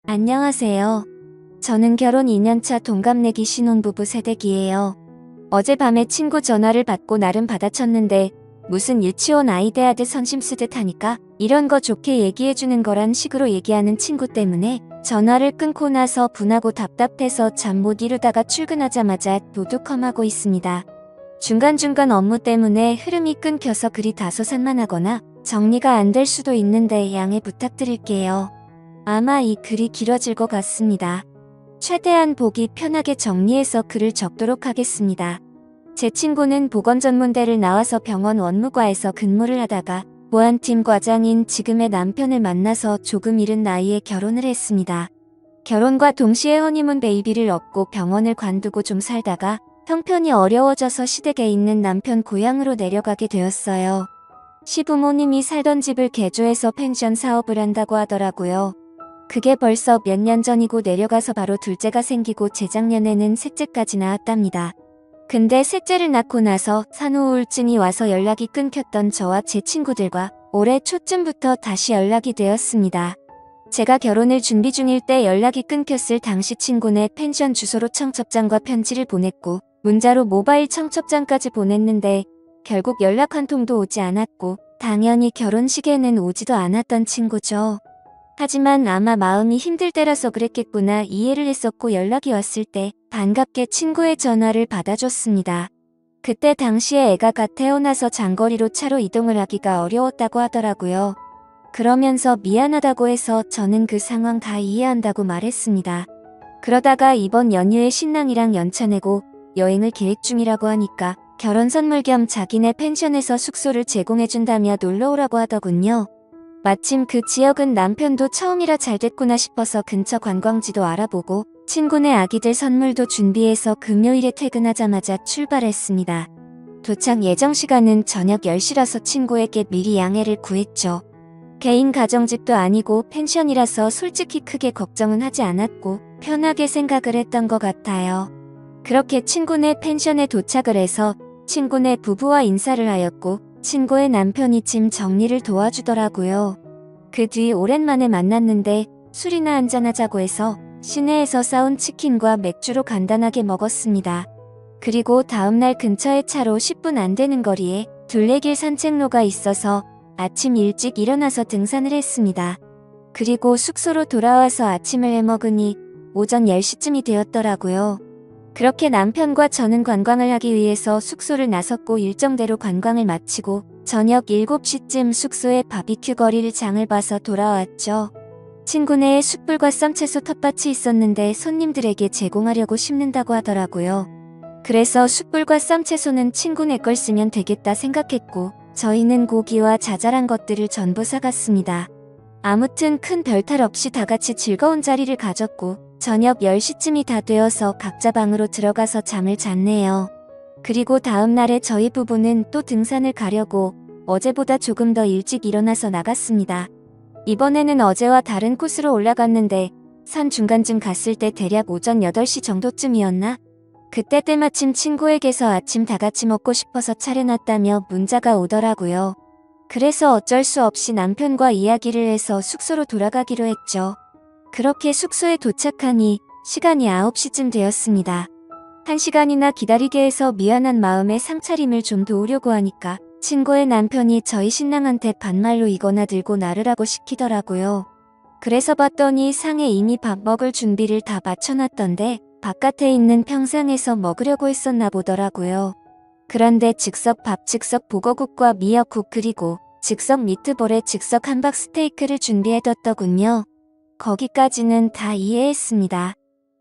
안녕하세요. 저는 결혼 2년차 동갑내기 신혼부부 새댁이에요. 어젯밤에 친구 전화를 받고 나름 받아쳤는데 무슨 유치원 아이 대하듯 선심 쓰듯 하니까 이런 거 좋게 얘기해주는 거란 식으로 얘기하는 친구 때문에 전화를 끊고 나서 분하고 답답해서 잠 못 이루다가 출근하자마자 도둑컴하고 있습니다. 중간중간 업무 때문에 흐름이 끊겨서 글이 다소 산만하거나 정리가 안 될 수도 있는데 양해 부탁드릴게요. 아마 이 글이 길어질 것 같습니다. 최대한 보기 편하게 정리해서 글을 적도록 하겠습니다. 제 친구는 보건전문대를 나와서 병원 원무과에서 근무를 하다가 보안팀 과장인 지금의 남편을 만나서 조금 이른 나이에 결혼을 했습니다. 결혼과 동시에 허니문 베이비를 얻고 병원을 관두고 좀 살다가 형편이 어려워져서 시댁에 있는 남편 고향으로 내려가게 되었어요. 시부모님이 살던 집을 개조해서 펜션 사업을 한다고 하더라고요. 그게 벌써 몇 년 전이고 내려가서 바로 둘째가 생기고 재작년에는 셋째까지 낳았답니다. 근데 셋째를 낳고 나서 산후우울증이 와서 연락이 끊겼던 저와 제 친구들과 올해 초쯤부터 다시 연락이 되었습니다. 제가 결혼을 준비 중일 때 연락이 끊겼을 당시 친구네 펜션 주소로 청첩장과 편지를 보냈고 문자로 모바일 청첩장까지 보냈는데 결국 연락 한 통도 오지 않았고 당연히 결혼식에는 오지도 않았던 친구죠. 하지만 아마 마음이 힘들 때라서 그랬겠구나 이해를 했었고 연락이 왔을 때 반갑게 친구의 전화를 받아줬습니다. 그때 당시에 애가 갓 태어나서 장거리로 차로 이동을 하기가 어려웠다고 하더라고요. 그러면서 미안하다고 해서 저는 그 상황 다 이해한다고 말했습니다. 그러다가 이번 연휴에 신랑이랑 연차 내고 여행을 계획 중이라고 하니까 결혼 선물 겸 자기네 펜션에서 숙소를 제공해준다며 놀러오라고 하더군요. 마침 그 지역은 남편도 처음이라 잘됐구나 싶어서 근처 관광지도 알아보고 친구네 아기들 선물도 준비해서 금요일에 퇴근하자마자 출발했습니다. 도착 예정 시간은 저녁 10시라서 친구에게 미리 양해를 구했죠. 개인 가정집도 아니고 펜션이라서 솔직히 크게 걱정은 하지 않았고 편하게 생각을 했던 것 같아요. 그렇게 친구네 펜션에 도착을 해서 친구네 부부와 인사를 하였고 친구의 남편이 짐 정리를 도와주더라고요. 그 뒤 오랜만에 만났는데 술이나 한잔하자고 해서 시내에서 싸온 치킨과 맥주로 간단하게 먹었습니다. 그리고 다음날 근처의 차로 10분 안 되는 거리에 둘레길 산책로가 있어서 아침 일찍 일어나서 등산을 했습니다. 그리고 숙소로 돌아와서 아침을 해먹으니 오전 10시쯤이 되었더라고요. 그렇게 남편과 저는 관광을 하기 위해서 숙소를 나섰고 일정대로 관광을 마치고 저녁 7시쯤 숙소에 바비큐 거리를 장을 봐서 돌아왔죠. 친구네에 숯불과 쌈채소 텃밭이 있었는데 손님들에게 제공하려고 심는다고 하더라고요. 그래서 숯불과 쌈채소는 친구네 걸 쓰면 되겠다 생각했고 저희는 고기와 자잘한 것들을 전부 사갔습니다. 아무튼 큰 별탈 없이 다같이 즐거운 자리를 가졌고 저녁 10시쯤이 다 되어서 각자 방으로 들어가서 잠을 잤네요. 그리고 다음날에 저희 부부는 또 등산을 가려고 어제보다 조금 더 일찍 일어나서 나갔습니다. 이번에는 어제와 다른 코스로 올라갔는데 산 중간쯤 갔을 때 대략 오전 8시 정도쯤이었나? 그때 때마침 친구에게서 아침 다같이 먹고 싶어서 차려놨다며 문자가 오더라고요. 그래서 어쩔 수 없이 남편과 이야기를 해서 숙소로 돌아가기로 했죠. 그렇게 숙소에 도착하니 시간이 9시쯤 되었습니다. 1시간이나 기다리게 해서 미안한 마음에 상차림을 좀 도우려고 하니까 친구의 남편이 저희 신랑한테 반말로 이거나 들고 나르라고 시키더라고요. 그래서 봤더니 상에 이미 밥 먹을 준비를 다 마쳐놨던데 바깥에 있는 평상에서 먹으려고 했었나 보더라고요. 그런데 즉석 밥, 즉석 보거국과 미역국 그리고 즉석 미트볼에 즉석 함박 스테이크를 준비해뒀더군요. 거기까지는 다 이해했습니다.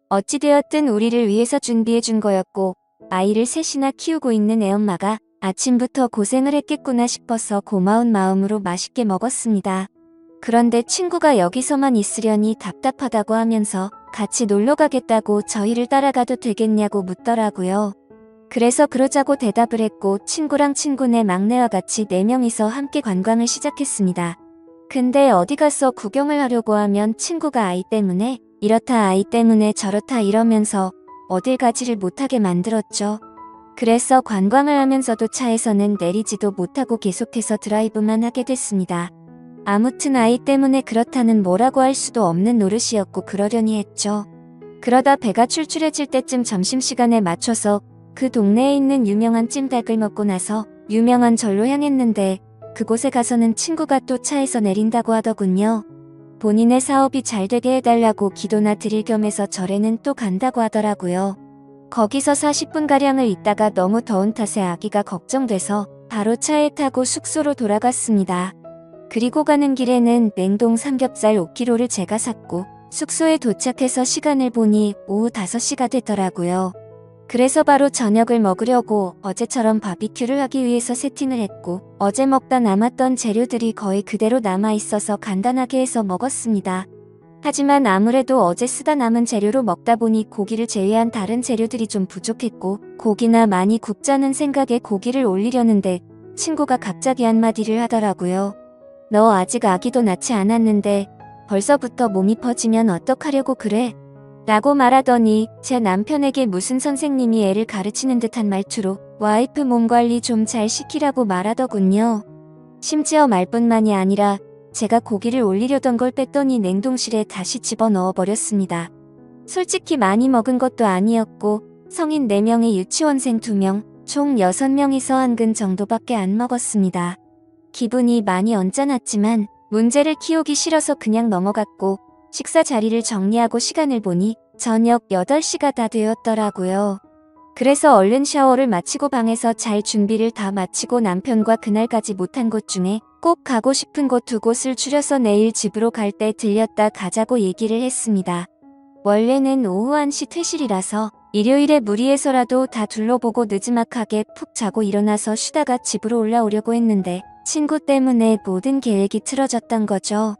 어찌되었든 우리를 위해서 준비해준 거였고 아이를 셋이나 키우고 있는 애엄마가 아침부터 고생을 했겠구나 싶어서 고마운 마음으로 맛있게 먹었습니다. 그런데 친구가 여기서만 있으려니 답답하다고 하면서 같이 놀러 가겠다고 저희를 따라가도 되겠냐고 묻더라고요. 그래서 그러자고 대답을 했고 친구랑 친구네 막내와 같이 4명이서 함께 관광을 시작했습니다. 근데 어디 가서 구경을 하려고 하면 친구가 아이 때문에 이렇다 아이 때문에 저렇다 이러면서 어딜 가지를 못하게 만들었죠. 그래서 관광을 하면서도 차에서는 내리지도 못하고 계속해서 드라이브만 하게 됐습니다. 아무튼 아이 때문에 그렇다는 뭐라고 할 수도 없는 노릇이었고 그러려니 했죠. 그러다 배가 출출해질 때쯤 점심시간에 맞춰서 그 동네에 있는 유명한 찜닭을 먹고 나서 유명한 절로 향했는데 그곳에 가서는 친구가 또 차에서 내린다고 하더군요. 본인의 사업이 잘 되게 해달라고 기도나 드릴 겸해서 절에는 또 간다고 하더라고요. 거기서 40분가량을 있다가 너무 더운 탓에 아기가 걱정돼서 바로 차에 타고 숙소로 돌아갔습니다. 그리고 가는 길에는 냉동 삼겹살 5kg를 제가 샀고 숙소에 도착해서 시간을 보니 오후 5시가 되더라고요. 그래서 바로 저녁을 먹으려고 어제처럼 바비큐를 하기 위해서 세팅을 했고 어제 먹다 남았던 재료들이 거의 그대로 남아있어서 간단하게 해서 먹었습니다. 하지만 아무래도 어제 쓰다 남은 재료로 먹다 보니 고기를 제외한 다른 재료들이 좀 부족했고 고기나 많이 굽자는 생각에 고기를 올리려는데 친구가 갑자기 한마디를 하더라고요. 너 아직 아기도 낳지 않았는데 벌써부터 몸이 퍼지면 어떡하려고 그래? 라고 말하더니 제 남편에게 무슨 선생님이 애를 가르치는 듯한 말투로 와이프 몸관리 좀 잘 시키라고 말하더군요. 심지어 말뿐만이 아니라 제가 고기를 올리려던 걸 뺐더니 냉동실에 다시 집어넣어 버렸습니다. 솔직히 많이 먹은 것도 아니었고 성인 4명에 유치원생 2명, 총 6명이서 한 근 정도밖에 안 먹었습니다. 기분이 많이 언짢았지만 문제를 키우기 싫어서 그냥 넘어갔고 식사 자리를 정리하고 시간을 보니 저녁 8시가 다 되었더라고요. 그래서 얼른 샤워를 마치고 방에서 잘 준비를 다 마치고 남편과 그날까지 못한 곳 중에 꼭 가고 싶은 곳 2곳을 추려서 내일 집으로 갈 때 들렸다 가자고 얘기를 했습니다. 원래는 오후 1시 퇴실이라서 일요일에 무리해서라도 다 둘러보고 느지막하게 푹 자고 일어나서 쉬다가 집으로 올라오려고 했는데 친구 때문에 모든 계획이 틀어졌던 거죠.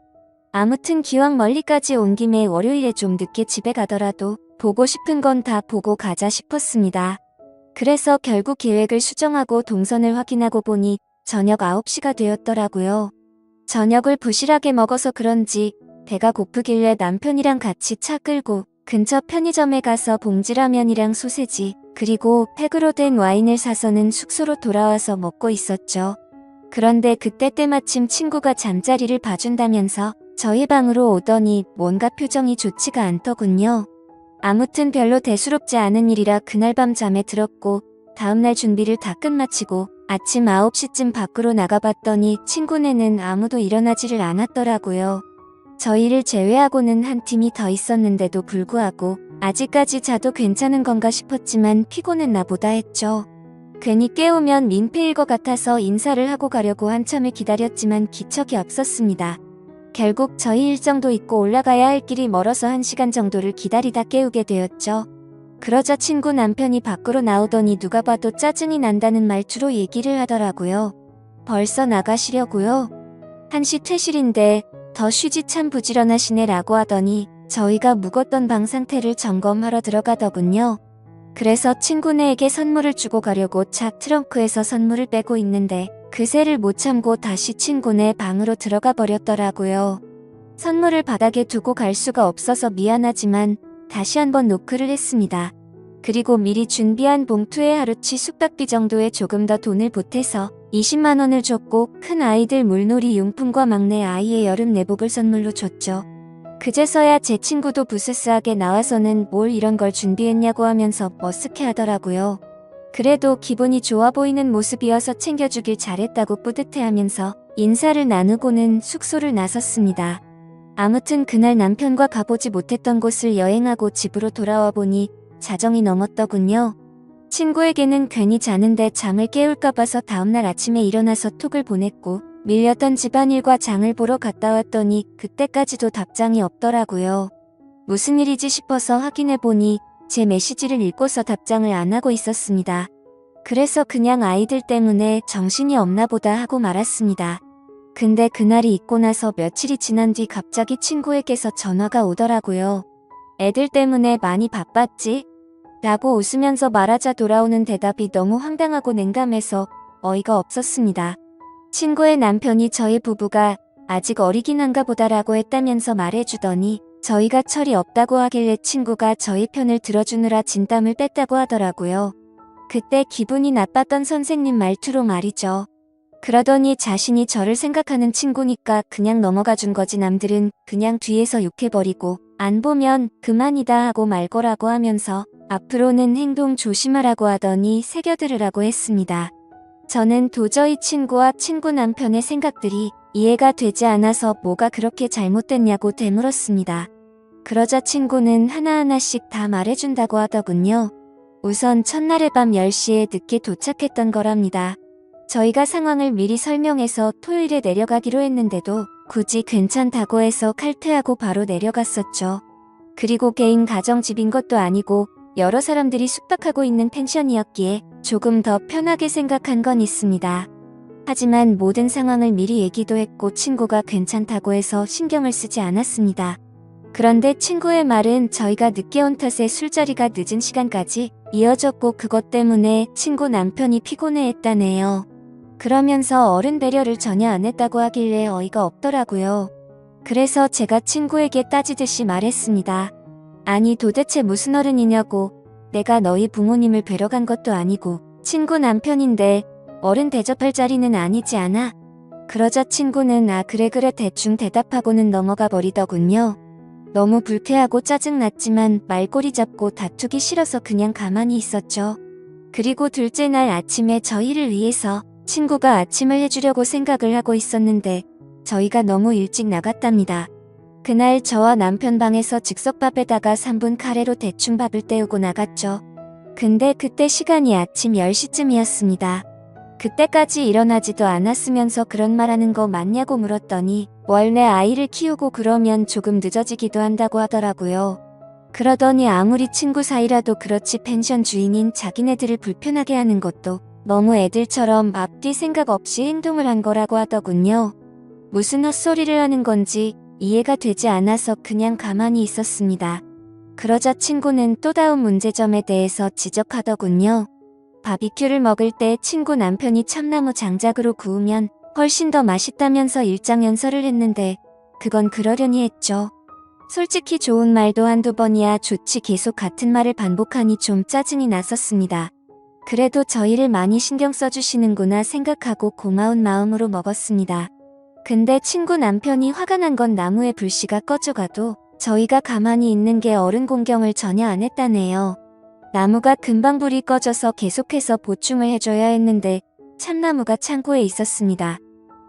아무튼 기왕 멀리까지 온 김에 월요일에 좀 늦게 집에 가더라도 보고 싶은 건 다 보고 가자 싶었습니다. 그래서 결국 계획을 수정하고 동선을 확인하고 보니 저녁 9시가 되었더라고요. 저녁을 부실하게 먹어서 그런지 배가 고프길래 남편이랑 같이 차 끌고 근처 편의점에 가서 봉지라면이랑 소세지 그리고 팩으로 된 와인을 사서는 숙소로 돌아와서 먹고 있었죠. 그런데 그때 때마침 친구가 잠자리를 봐준다면서 저희 방으로 오더니 뭔가 표정이 좋지가 않더군요. 아무튼 별로 대수롭지 않은 일이라 그날 밤 잠에 들었고 다음날 준비를 다 끝마치고 아침 9시쯤 밖으로 나가봤더니 친구네는 아무도 일어나지를 않았더라고요. 저희를 제외하고는 한 팀이 더 있었는데도 불구하고 아직까지 자도 괜찮은 건가 싶었지만 피곤했나 보다 했죠. 괜히 깨우면 민폐일 것 같아서 인사를 하고 가려고 한참을 기다렸지만 기척이 없었습니다. 결국 저희 일정도 있고 올라가야 할 길이 멀어서 1시간 정도를 기다리다 깨우게 되었죠. 그러자 친구 남편이 밖으로 나오더니 누가 봐도 짜증이 난다는 말투로 얘기를 하더라고요. 벌써 나가시려고요? 1시 퇴실인데 더 쉬지 참 부지런하시네 라고 하더니 저희가 묵었던 방 상태를 점검하러 들어가더군요. 그래서 친구네에게 선물을 주고 가려고 차 트렁크에서 선물을 빼고 있는데 그새를 못 참고 다시 친구네 방으로 들어가 버렸더라고요. 선물을 바닥에 두고 갈 수가 없어서 미안하지만 다시 한번 노크를 했습니다. 그리고 미리 준비한 봉투에 하루치 숙박비 정도에 조금 더 돈을 보태서 20만 원을 줬고 큰 아이들 물놀이 용품과 막내 아이의 여름 내복을 선물로 줬죠. 그제서야 제 친구도 부스스하게 나와서는 뭘 이런 걸 준비했냐고 하면서 머쓱해 하더라고요. 그래도 기분이 좋아 보이는 모습이어서 챙겨주길 잘했다고 뿌듯해하면서 인사를 나누고는 숙소를 나섰습니다. 아무튼 그날 남편과 가보지 못했던 곳을 여행하고 집으로 돌아와 보니 자정이 넘었더군요. 친구에게는 괜히 자는데 잠을 깨울까 봐서 다음날 아침에 일어나서 톡을 보냈고 밀렸던 집안일과 장을 보러 갔다 왔더니 그때까지도 답장이 없더라고요. 무슨 일이지 싶어서 확인해보니 제 메시지를 읽고서 답장을 안 하고 있었습니다. 그래서 그냥 아이들 때문에 정신이 없나 보다 하고 말았습니다. 근데 그날이 있고 나서 며칠이 지난 뒤 갑자기 친구에게서 전화가 오더라고요. 애들 때문에 많이 바빴지? 라고 웃으면서 말하자 돌아오는 대답이 너무 황당하고 냉담해서 어이가 없었습니다. 친구의 남편이 저희 부부가 아직 어리긴 한가 보다라고 했다면서 말해주더니 저희가 철이 없다고 하길래 친구가 저희 편을 들어주느라 진땀을 뺐다고 하더라고요. 그때 기분이 나빴던 선생님 말투로 말이죠. 그러더니 자신이 저를 생각하는 친구니까 그냥 넘어가 준 거지 남들은 그냥 뒤에서 욕해버리고 안 보면 그만이다 하고 말 거라고 하면서 앞으로는 행동 조심하라고 하더니 새겨들으라고 했습니다. 저는 도저히 친구와 친구 남편의 생각들이 이해가 되지 않아서 뭐가 그렇게 잘못됐냐고 되물었습니다. 그러자 친구는 하나하나씩 다 말해준다고 하더군요. 우선 첫날의 밤 10시에 늦게 도착했던 거랍니다. 저희가 상황을 미리 설명해서 토요일에 내려가기로 했는데도 굳이 괜찮다고 해서 칼퇴하고 바로 내려갔었죠. 그리고 개인 가정집인 것도 아니고 여러 사람들이 숙박하고 있는 펜션이었기에 조금 더 편하게 생각한 건 있습니다. 하지만 모든 상황을 미리 얘기도 했고 친구가 괜찮다고 해서 신경을 쓰지 않았습니다. 그런데 친구의 말은 저희가 늦게 온 탓에 술자리가 늦은 시간까지 이어졌고 그것 때문에 친구 남편이 피곤해했다네요. 그러면서 어른 배려를 전혀 안 했다고 하길래 어이가 없더라고요. 그래서 제가 친구에게 따지듯이 말했습니다. 아니 도대체 무슨 어른이냐고. 내가 너희 부모님을 뵈러 간 것도 아니고 친구 남편인데 어른 대접할 자리는 아니지 않아? 그러자 친구는 아 그래 대충 대답하고는 넘어가 버리더군요. 너무 불쾌하고 짜증났지만 말꼬리 잡고 다투기 싫어서 그냥 가만히 있었죠. 그리고 둘째 날 아침에 저희를 위해서 친구가 아침을 해주려고 생각을 하고 있었는데 저희가 너무 일찍 나갔답니다. 그날 저와 남편 방에서 즉석밥에다가 3분 카레로 대충 밥을 때우고 나갔죠. 근데 그때 시간이 아침 10시쯤이었습니다. 그때까지 일어나지도 않았으면서 그런 말하는 거 맞냐고 물었더니 원래 아이를 키우고 그러면 조금 늦어지기도 한다고 하더라고요. 그러더니 아무리 친구 사이라도 그렇지 펜션 주인인 자기네들을 불편하게 하는 것도 너무 애들처럼 앞뒤 생각 없이 행동을 한 거라고 하더군요. 무슨 헛소리를 하는 건지 이해가 되지 않아서 그냥 가만히 있었습니다. 그러자 친구는 또 다음 문제점에 대해서 지적하더군요. 바비큐를 먹을 때 친구 남편이 참나무 장작으로 구우면 훨씬 더 맛있다면서 일장연설을 했는데 그건 그러려니 했죠. 솔직히 좋은 말도 한두 번이야 좋지 계속 같은 말을 반복하니 좀 짜증이 났었습니다. 그래도 저희를 많이 신경 써주시는구나 생각하고 고마운 마음으로 먹었습니다. 근데 친구 남편이 화가 난 건 나무의 불씨가 꺼져가도 저희가 가만히 있는 게 어른 공경을 전혀 안 했다네요. 나무가 금방 불이 꺼져서 계속해서 보충을 해줘야 했는데 참나무가 창고에 있었습니다.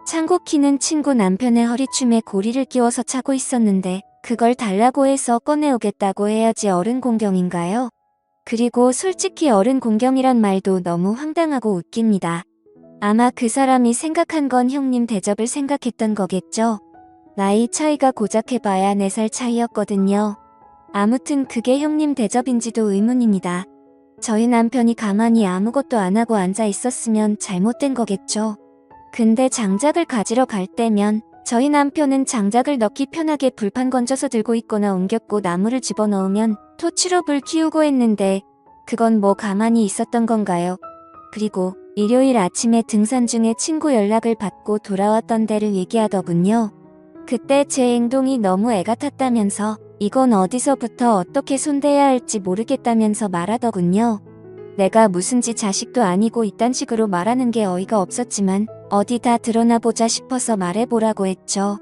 창고 키는 친구 남편의 허리춤에 고리를 끼워서 차고 있었는데 그걸 달라고 해서 꺼내오겠다고 해야지 어른 공경인가요? 그리고 솔직히 어른 공경이란 말도 너무 황당하고 웃깁니다. 아마 그 사람이 생각한 건 형님 대접을 생각했던 거겠죠? 나이 차이가 고작 해봐야 4살 차이였거든요. 아무튼 그게 형님 대접인지도 의문입니다. 저희 남편이 가만히 아무것도 안 하고 앉아 있었으면 잘못된 거겠죠. 근데 장작을 가지러 갈 때면 저희 남편은 장작을 넣기 편하게 불판 건져서 들고 있거나 옮겼고 나무를 집어넣으면 토치로 불 키우고 했는데 그건 뭐 가만히 있었던 건가요? 그리고 일요일 아침에 등산 중에 친구 연락을 받고 돌아왔던 데를 얘기하더군요. 그때 제 행동이 너무 애가 탔다면서 이건 어디서부터 어떻게 손대야 할지 모르겠다면서 말하더군요. 내가 무슨지 자식도 아니고 이딴 식으로 말하는 게 어이가 없었지만 어디 다 드러나 보자 싶어서 말해보라고 했죠.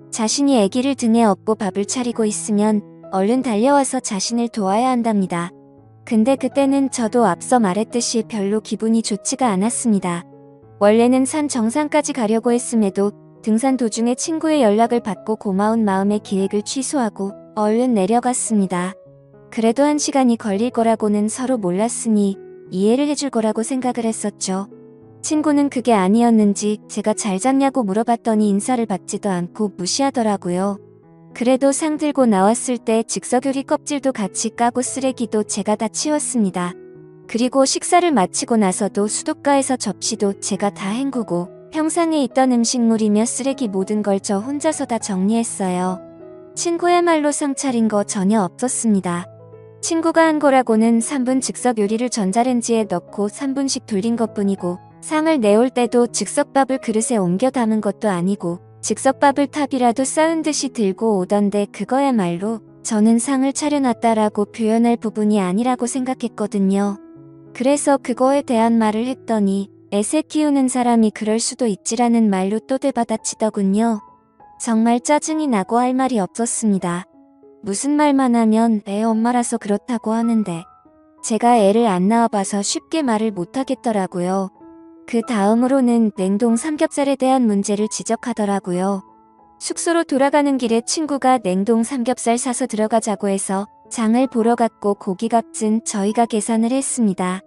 자신이 아기를 등에 업고 밥을 차리고 있으면 얼른 달려와서 자신을 도와야 한답니다. 근데 그때는 저도 앞서 말했듯이 별로 기분이 좋지가 않았습니다. 원래는 산 정상까지 가려고 했음에도 등산 도중에 친구의 연락을 받고 고마운 마음에 계획을 취소하고 얼른 내려갔습니다. 그래도 1시간이 걸릴 거라고는 서로 몰랐으니 이해를 해줄 거라고 생각을 했었죠. 친구는 그게 아니었는지 제가 잘 잤냐고 물어봤더니 인사를 받지도 않고 무시하더라고요. 그래도 상 들고 나왔을 때 즉석요리 껍질도 같이 까고 쓰레기도 제가 다 치웠습니다. 그리고 식사를 마치고 나서도 수도가에서 접시도 제가 다 헹구고 평상에 있던 음식물이며 쓰레기 모든 걸 저 혼자서 다 정리했어요. 친구야말로 상 차린 거 전혀 없었습니다. 친구가 한 거라고는 3분 즉석 요리를 전자레인지에 넣고 3분씩 돌린 것뿐이고 상을 내올 때도 즉석밥을 그릇에 옮겨 담은 것도 아니고 즉석밥을 탑이라도 쌓은 듯이 들고 오던데 그거야말로 저는 상을 차려놨다라고 표현할 부분이 아니라고 생각했거든요. 그래서 그거에 대한 말을 했더니 애새 키우는 사람이 그럴 수도 있지라는 말로 또 되받아치더군요. 정말 짜증이 나고 할 말이 없었습니다. 무슨 말만 하면 애 엄마라서 그렇다고 하는데 제가 애를 안 낳아봐서 쉽게 말을 못하겠더라고요. 그 다음으로는 냉동 삼겹살에 대한 문제를 지적하더라고요. 숙소로 돌아가는 길에 친구가 냉동 삼겹살 사서 들어가자고 해서 장을 보러 갔고 고기값은 저희가 계산을 했습니다.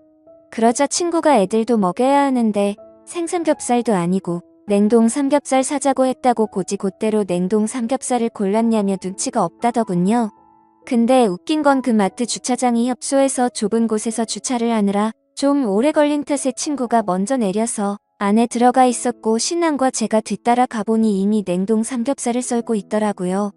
그러자 친구가 애들도 먹여야 하는데 생삼겹살도 아니고 냉동 삼겹살 사자고 했다고 곧이곧대로 냉동 삼겹살을 골랐냐며 눈치가 없다더군요. 근데 웃긴 건 그 마트 주차장이 협소해서 좁은 곳에서 주차를 하느라 좀 오래 걸린 탓에 친구가 먼저 내려서 안에 들어가 있었고 신랑과 제가 뒤따라 가보니 이미 냉동 삼겹살을 썰고 있더라고요.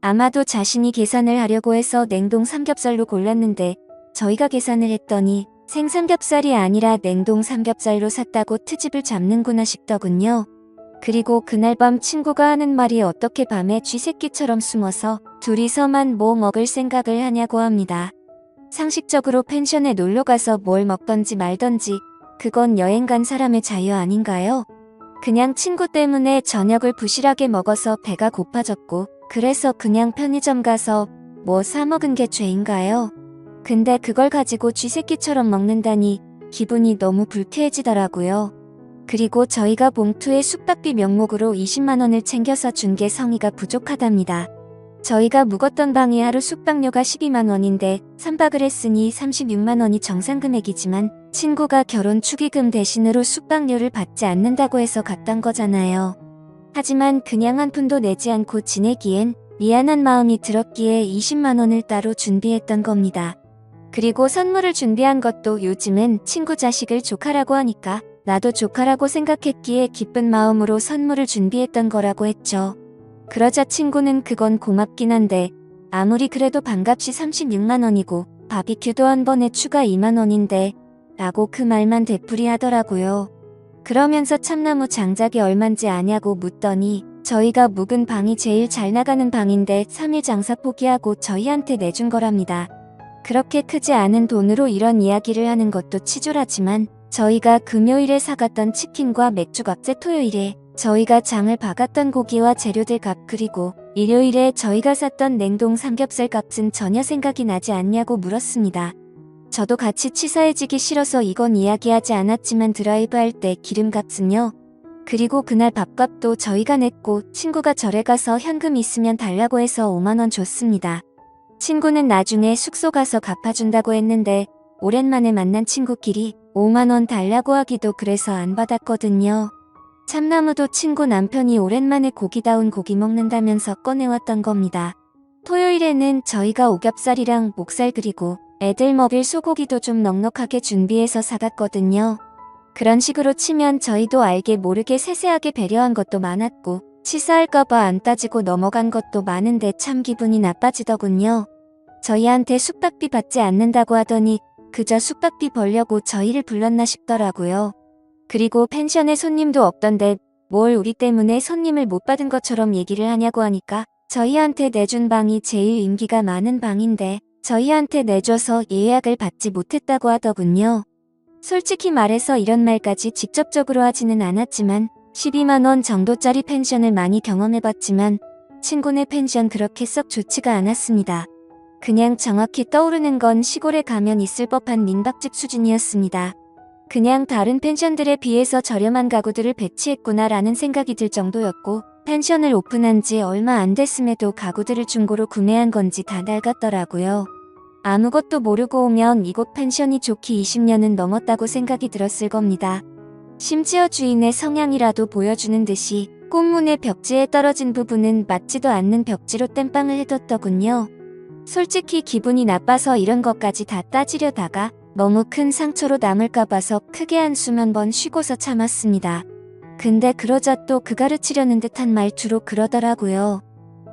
아마도 자신이 계산을 하려고 해서 냉동 삼겹살로 골랐는데 저희가 계산을 했더니 생삼겹살이 아니라 냉동 삼겹살로 샀다고 트집을 잡는구나 싶더군요. 그리고 그날 밤 친구가 하는 말이 어떻게 밤에 쥐새끼처럼 숨어서 둘이서만 뭐 먹을 생각을 하냐고 합니다. 상식적으로 펜션에 놀러가서 뭘 먹던지 말던지 그건 여행 간 사람의 자유 아닌가요? 그냥 친구 때문에 저녁을 부실하게 먹어서 배가 고파졌고 그래서 그냥 편의점 가서 뭐 사 먹은 게 죄인가요? 근데 그걸 가지고 쥐새끼처럼 먹는다니 기분이 너무 불쾌해지더라고요. 그리고 저희가 봉투에 숙박비 명목으로 20만 원을 챙겨서 준 게 성의가 부족하답니다. 저희가 묵었던 방이 하루 숙박료가 12만 원인데 3박을 했으니 36만 원이 정상 금액이지만 친구가 결혼 축의금 대신으로 숙박료를 받지 않는다고 해서 갔던 거잖아요. 하지만 그냥 한 푼도 내지 않고 지내기엔 미안한 마음이 들었기에 20만 원을 따로 준비했던 겁니다. 그리고 선물을 준비한 것도 요즘은 친구 자식을 조카라고 하니까 나도 조카라고 생각했기에 기쁜 마음으로 선물을 준비했던 거라고 했죠. 그러자 친구는 그건 고맙긴 한데 아무리 그래도 반값이 36만 원이고 바비큐도 한 번에 추가 2만 원인데 라고 그 말만 되풀이 하더라고요. 그러면서 참나무 장작이 얼만지 아냐고 묻더니 저희가 묵은 방이 제일 잘 나가는 방인데 3일 장사 포기하고 저희한테 내준 거랍니다. 그렇게 크지 않은 돈으로 이런 이야기를 하는 것도 치졸하지만 저희가 금요일에 사갔던 치킨과 맥주 값에 토요일에 저희가 장을 박았던 고기와 재료들 값 그리고 일요일에 저희가 샀던 냉동 삼겹살 값은 전혀 생각이 나지 않냐고 물었습니다. 저도 같이 치사해지기 싫어서 이건 이야기하지 않았지만 드라이브 할 때 기름값은요. 그리고 그날 밥값도 저희가 냈고 친구가 절에 가서 현금 있으면 달라고 해서 5만 원 줬습니다. 친구는 나중에 숙소 가서 갚아준다고 했는데 오랜만에 만난 친구끼리 5만 원 달라고 하기도 그래서 안 받았거든요. 참나무도 친구 남편이 오랜만에 고기다운 고기 먹는다면서 꺼내왔던 겁니다. 토요일에는 저희가 오겹살이랑 목살 그리고 애들 먹일 소고기도 좀 넉넉하게 준비해서 사갔거든요. 그런 식으로 치면 저희도 알게 모르게 세세하게 배려한 것도 많았고 치사할까봐 안 따지고 넘어간 것도 많은데 참 기분이 나빠지더군요. 저희한테 숙박비 받지 않는다고 하더니 그저 숙박비 벌려고 저희를 불렀나 싶더라고요. 그리고 펜션에 손님도 없던데 뭘 우리 때문에 손님을 못 받은 것처럼 얘기를 하냐고 하니까 저희한테 내준 방이 제일 인기가 많은 방인데 저희한테 내줘서 예약을 받지 못했다고 하더군요. 솔직히 말해서 이런 말까지 직접적으로 하지는 않았지만 12만 원 정도짜리 펜션을 많이 경험해봤지만 친구네 펜션 그렇게 썩 좋지가 않았습니다. 그냥 정확히 떠오르는 건 시골에 가면 있을 법한 민박집 수준이었습니다. 그냥 다른 펜션들에 비해서 저렴한 가구들을 배치했구나 라는 생각이 들 정도였고 펜션을 오픈한 지 얼마 안 됐음에도 가구들을 중고로 구매한 건지 다 낡았더라고요. 아무것도 모르고 오면 이곳 펜션이 좋기 20년은 넘었다고 생각이 들었을 겁니다. 심지어 주인의 성향이라도 보여주는 듯이 꽃문의 벽지에 떨어진 부분은 맞지도 않는 벽지로 땜빵을 해뒀더군요. 솔직히 기분이 나빠서 이런 것까지 다 따지려다가 너무 큰 상처로 남을까 봐서 크게 한숨 한 번 쉬고서 참았습니다. 근데 그러자 또 그 가르치려는 듯한 말투로 그러더라고요.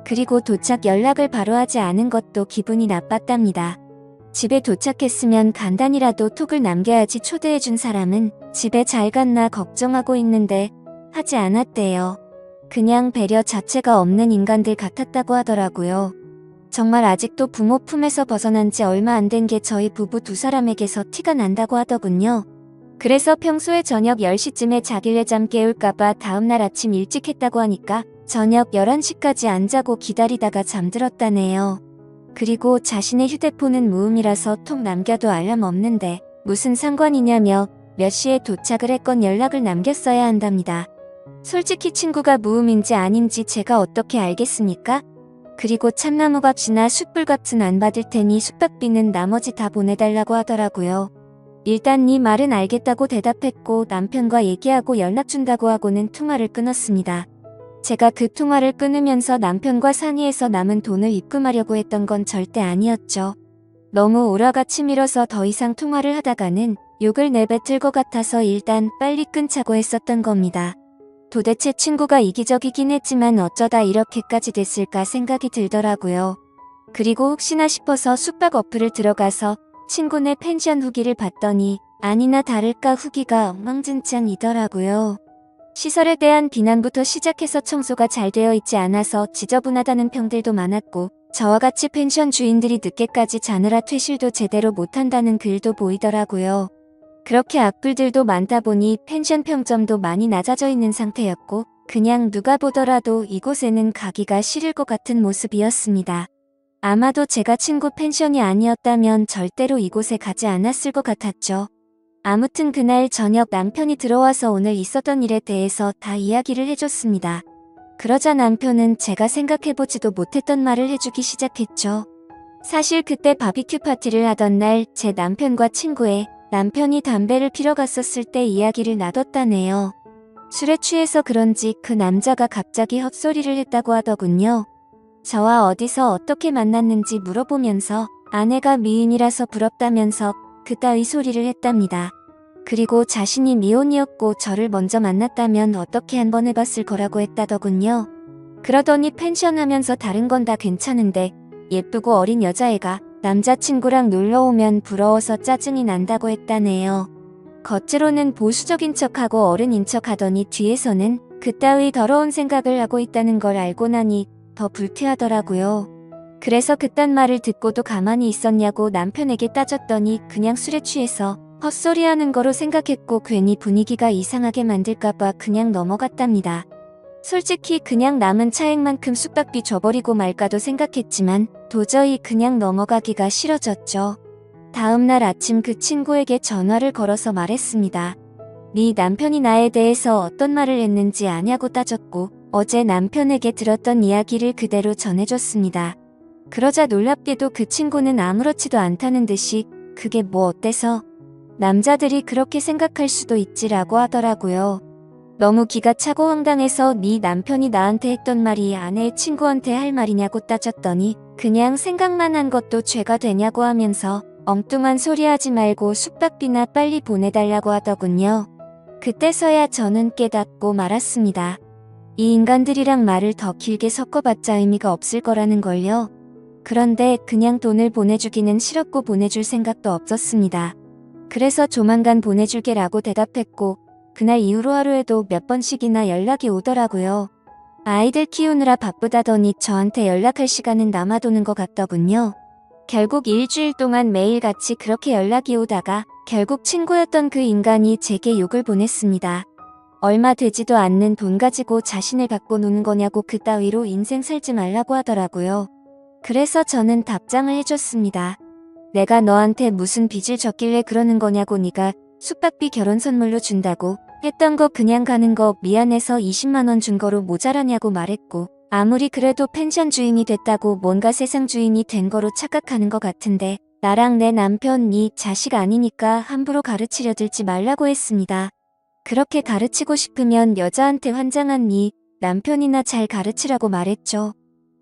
그리고 도착 연락을 바로 하지 않은 것도 기분이 나빴답니다. 집에 도착했으면 간단히라도 톡을 남겨야지 초대해준 사람은 집에 잘 갔나 걱정하고 있는데 하지 않았대요. 그냥 배려 자체가 없는 인간들 같았다고 하더라고요. 정말 아직도 부모 품에서 벗어난 지 얼마 안 된 게 저희 부부 두 사람에게서 티가 난다고 하더군요. 그래서 평소에 저녁 10시쯤에 자길래 잠 깨울까봐 다음날 아침 일찍 했다고 하니까 저녁 11시까지 안 자고 기다리다가 잠들었다네요. 그리고 자신의 휴대폰은 무음이라서 톡 남겨도 알람 없는데 무슨 상관이냐며 몇 시에 도착을 했건 연락을 남겼어야 한답니다. 솔직히 친구가 무음인지 아닌지 제가 어떻게 알겠습니까? 그리고 참나무값이나 숯불값은 안 받을 테니 숙박비는 나머지 다 보내달라고 하더라고요. 일단 네 말은 알겠다고 대답했고 남편과 얘기하고 연락 준다고 하고는 통화를 끊었습니다. 제가 그 통화를 끊으면서 남편과 상의해서 남은 돈을 입금하려고 했던 건 절대 아니었죠. 너무 오라가 치밀어서 더 이상 통화를 하다가는 욕을 내뱉을 것 같아서 일단 빨리 끊자고 했었던 겁니다. 도대체 친구가 이기적이긴 했지만 어쩌다 이렇게까지 됐을까 생각이 들더라고요. 그리고 혹시나 싶어서 숙박 어플을 들어가서 친구네 펜션 후기를 봤더니 아니나 다를까 후기가 엉망진창이더라고요. 시설에 대한 비난부터 시작해서 청소가 잘 되어 있지 않아서 지저분하다는 평들도 많았고 저와 같이 펜션 주인들이 늦게까지 자느라 퇴실도 제대로 못한다는 글도 보이더라고요. 그렇게 악플들도 많다 보니 펜션 평점도 많이 낮아져 있는 상태였고 그냥 누가 보더라도 이곳에는 가기가 싫을 것 같은 모습이었습니다. 아마도 제가 친구 펜션이 아니었다면 절대로 이곳에 가지 않았을 것 같았죠. 아무튼 그날 저녁 남편이 들어와서 오늘 있었던 일에 대해서 다 이야기를 해줬습니다. 그러자 남편은 제가 생각해보지도 못했던 말을 해주기 시작했죠. 사실 그때 바비큐 파티를 하던 날 제 남편과 친구의 남편이 담배를 피러 갔었을 때 이야기를 나눴다네요. 술에 취해서 그런지 그 남자가 갑자기 헛소리를 했다고 하더군요. 저와 어디서 어떻게 만났는지 물어보면서 아내가 미인이라서 부럽다면서 그따위 소리를 했답니다. 그리고 자신이 미혼이었고 저를 먼저 만났다면 어떻게 한번 해봤을 거라고 했다더군요. 그러더니 펜션 하면서 다른 건 다 괜찮은데 예쁘고 어린 여자애가 남자친구랑 놀러오면 부러워서 짜증이 난다고 했다네요. 겉으로는 보수적인 척하고 어른인 척하더니 뒤에서는 그따위 더러운 생각을 하고 있다는 걸 알고 나니 더 불쾌하더라고요. 그래서 그딴 말을 듣고도 가만히 있었냐고 남편에게 따졌더니 그냥 술에 취해서 헛소리하는 거로 생각했고 괜히 분위기가 이상하게 만들까봐 그냥 넘어갔답니다. 솔직히 그냥 남은 차액만큼 숙박비 줘버리고 말까도 생각했지만 도저히 그냥 넘어가기가 싫어졌죠. 다음날 아침 그 친구에게 전화를 걸어서 말했습니다. 네 남편이 나에 대해서 어떤 말을 했는지 아냐고 따졌고 어제 남편에게 들었던 이야기를 그대로 전해줬습니다. 그러자 놀랍게도 그 친구는 아무렇지도 않다는 듯이 그게 뭐 어때서? 남자들이 그렇게 생각할 수도 있지라고 하더라고요. 너무 기가 차고 황당해서 네 남편이 나한테 했던 말이 아내의 친구한테 할 말이냐고 따졌더니 그냥 생각만 한 것도 죄가 되냐고 하면서 엉뚱한 소리 하지 말고 숙박비나 빨리 보내달라고 하더군요. 그때서야 저는 깨닫고 말았습니다. 이 인간들이랑 말을 더 길게 섞어봤자 의미가 없을 거라는 걸요. 그런데 그냥 돈을 보내주기는 싫었고 보내줄 생각도 없었습니다. 그래서 조만간 보내줄게 라고 대답했고 그날 이후로 하루에도 몇 번씩이나 연락이 오더라고요. 아이들 키우느라 바쁘다더니 저한테 연락할 시간은 남아도는 것 같더군요. 결국 일주일 동안 매일같이 그렇게 연락이 오다가 결국 친구였던 그 인간이 제게 욕을 보냈습니다. 얼마 되지도 않는 돈 가지고 자신을 갖고 노는 거냐고 그따위로 인생 살지 말라고 하더라고요. 그래서 저는 답장을 해줬습니다. 내가 너한테 무슨 빚을 졌길래 그러는 거냐고 네가 숙박비 결혼 선물로 준다고 했던 거 그냥 가는 거 미안해서 20만 원 준 거로 모자라냐고 말했고 아무리 그래도 펜션 주인이 됐다고 뭔가 세상 주인이 된 거로 착각하는 것 같은데 나랑 내 남편 네 자식 아니니까 함부로 가르치려 들지 말라고 했습니다. 그렇게 가르치고 싶으면 여자한테 환장한 네 남편이나 잘 가르치라고 말했죠.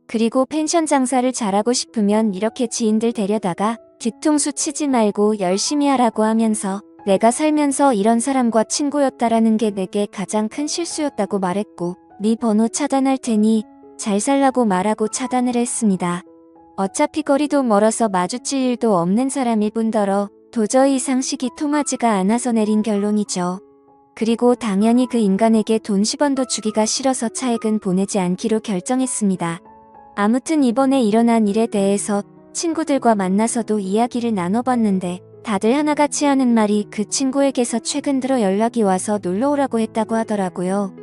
그리고 펜션 장사를 잘하고 싶으면 이렇게 지인들 데려다가 뒤통수 치지 말고 열심히 하라고 하면서 내가 살면서 이런 사람과 친구였다라는 게 내게 가장 큰 실수였다고 말했고 네 번호 차단할 테니 잘 살라고 말하고 차단을 했습니다. 어차피 거리도 멀어서 마주칠 일도 없는 사람일 뿐더러 도저히 상식이 통하지가 않아서 내린 결론이죠. 그리고 당연히 그 인간에게 돈 10원도 주기가 싫어서 차액은 보내지 않기로 결정했습니다. 아무튼 이번에 일어난 일에 대해서 친구들과 만나서도 이야기를 나눠봤는데 다들 하나같이 하는 말이 그 친구에게서 최근 들어 연락이 와서 놀러 오라고 했다고 하더라고요.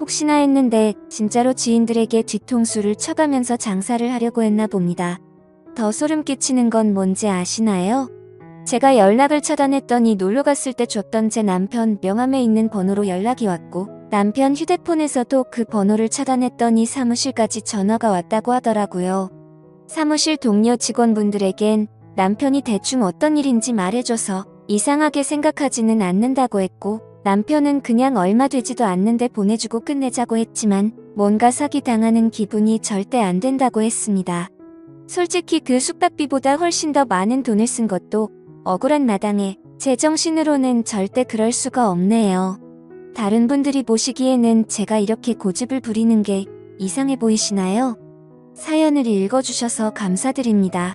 혹시나 했는데 진짜로 지인들에게 뒤통수를 쳐가면서 장사를 하려고 했나 봅니다. 더 소름 끼치는 건 뭔지 아시나요? 제가 연락을 차단했더니 놀러 갔을 때 줬던 제 남편 명함에 있는 번호로 연락이 왔고, 남편 휴대폰에서도 그 번호를 차단했더니 사무실까지 전화가 왔다고 하더라고요. 사무실 동료 직원분들에겐 남편이 대충 어떤 일인지 말해줘서 이상하게 생각하지는 않는다고 했고, 남편은 그냥 얼마 되지도 않는데 보내주고 끝내자고 했지만 뭔가 사기당하는 기분이 절대 안 된다고 했습니다. 솔직히 그 숙박비보다 훨씬 더 많은 돈을 쓴 것도 억울한 마당에 제 정신으로는 절대 그럴 수가 없네요. 다른 분들이 보시기에는 제가 이렇게 고집을 부리는 게 이상해 보이시나요? 사연을 읽어주셔서 감사드립니다.